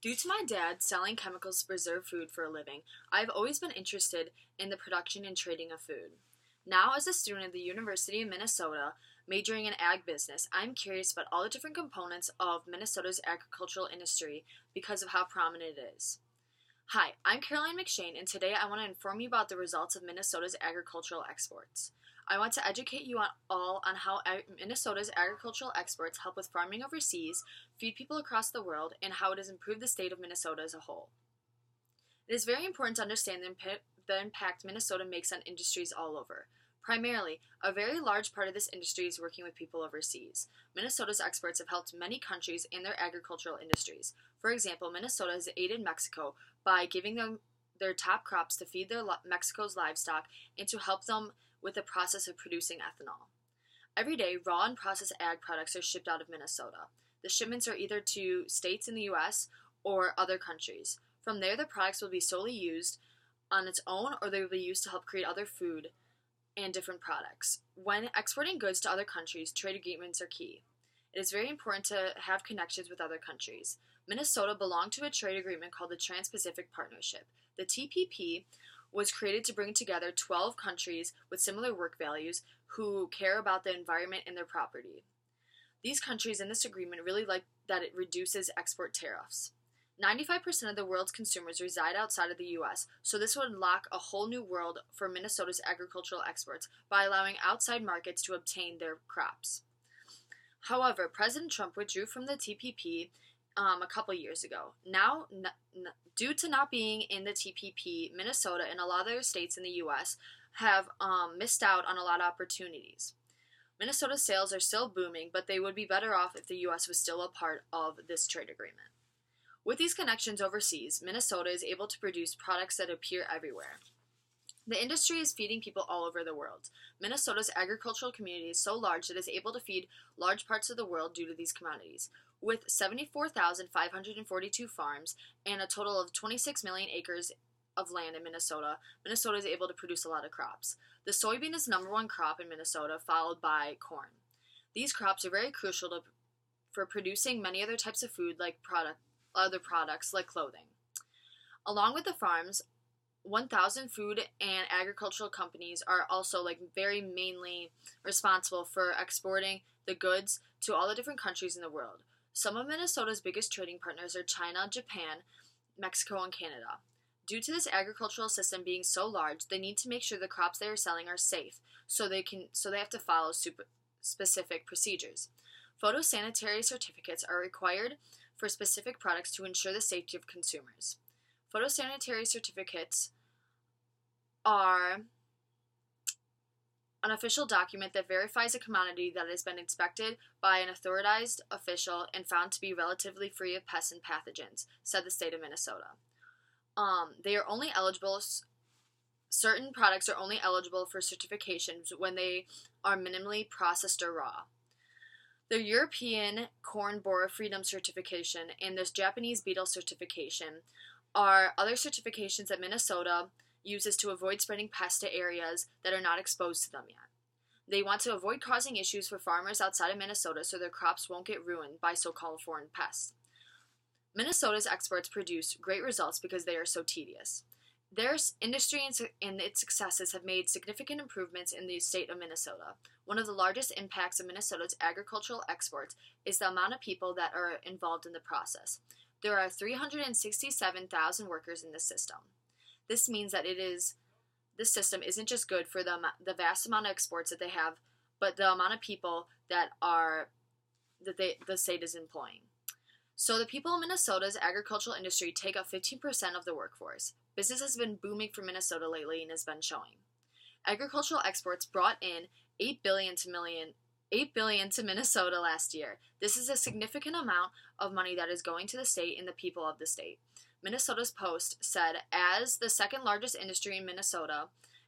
Due to my dad selling chemicals to preserve food for a living, I've always been interested in the production and trading of food. Now, as a student at the University of Minnesota, majoring in ag business, I'm curious about all the different components of Minnesota's agricultural industry because of how prominent it is. Hi, I'm Caroline McShane, and today I want to inform you about the results of Minnesota's agricultural exports. I want to educate you on how Minnesota's agricultural exports help with farming overseas, feed people across the world, and how it has improved the state of Minnesota as a whole. It is very important to understand the impact Minnesota makes on industries all over. Primarily, a very large part of this industry is working with people overseas. Minnesota's exports have helped many countries in their agricultural industries. For example, Minnesota has aided Mexico by giving them their top crops to feed Mexico's livestock and to help them with the process of producing ethanol. Every day, raw and processed ag products are shipped out of Minnesota. The shipments are either to states in the U.S. or other countries. From there, the products will be solely used on its own, or they will be used to help create other food and different products. When exporting goods to other countries, trade agreements are key. It is very important to have connections with other countries. Minnesota belonged to a trade agreement called the Trans-Pacific Partnership. The TPP was created to bring together 12 countries with similar work values who care about the environment and their property. These countries in this agreement really like that it reduces export tariffs. 95% of the world's consumers reside outside of the U.S., so this would unlock a whole new world for Minnesota's agricultural exports by allowing outside markets to obtain their crops. However, President Trump withdrew from the TPP a couple years ago. Now, due to not being in the TPP, Minnesota and a lot of other states in the U.S. have missed out on a lot of opportunities. Minnesota's sales are still booming, but they would be better off if the U.S. was still a part of this trade agreement. With these connections overseas, Minnesota is able to produce products that appear everywhere. The industry is feeding people all over the world. Minnesota's agricultural community is so large that it is able to feed large parts of the world due to these commodities. With 74,542 farms and a total of 26 million acres of land in Minnesota, Minnesota is able to produce a lot of crops. The soybean is the number one crop in Minnesota, followed by corn. These crops are very crucial for producing many other types of food like other products like clothing. Along with the farms, 1,000 food and agricultural companies are also very mainly responsible for exporting the goods to all the different countries in the world. Some of Minnesota's biggest trading partners are China, Japan, Mexico, and Canada. Due to this agricultural system being so large, they need to make sure the crops they are selling are safe, so they have to follow specific procedures. Phytosanitary certificates are required for specific products to ensure the safety of consumers. Phytosanitary certificates are an official document that verifies a commodity that has been inspected by an authorized official and found to be relatively free of pests and pathogens, said the state of Minnesota. They are only eligible, certain products are only eligible for certifications when they are minimally processed or raw. The European Corn Borer Freedom Certification and this Japanese Beetle Certification are other certifications that Minnesota uses to avoid spreading pests to areas that are not exposed to them yet. They want to avoid causing issues for farmers outside of Minnesota so their crops won't get ruined by so-called foreign pests. Minnesota's exports produce great results because they are so tedious. Their industry and its successes have made significant improvements in the state of Minnesota. One of the largest impacts of Minnesota's agricultural exports is the amount of people that are involved in the process. There are 367,000 workers in this system. This means that this system isn't just good for the vast amount of exports that they have, but the amount of people that the state is employing. So the people in Minnesota's agricultural industry take up 15% of the workforce. Business has been booming for Minnesota lately and has been showing. Agricultural exports brought in $8 billion to Minnesota last year. This is a significant amount of money that is going to the state and the people of the state. Minnesota's Post said, as the second largest industry in Minnesota,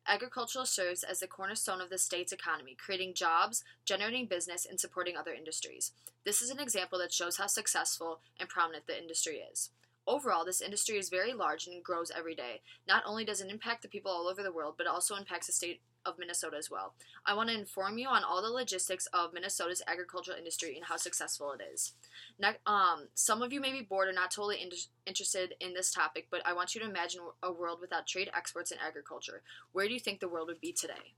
agriculture serves as the cornerstone of the state's economy, creating jobs, generating business, and supporting other industries. This is an example that shows how successful and prominent the industry is. Overall, this industry is very large and grows every day. Not only does it impact the people all over the world, but it also impacts the state of Minnesota as well. I want to inform you on all the logistics of Minnesota's agricultural industry and how successful it is. Some of you may be bored or not totally interested in this topic, but I want you to imagine a world without trade, exports, and agriculture. Where do you think the world would be today?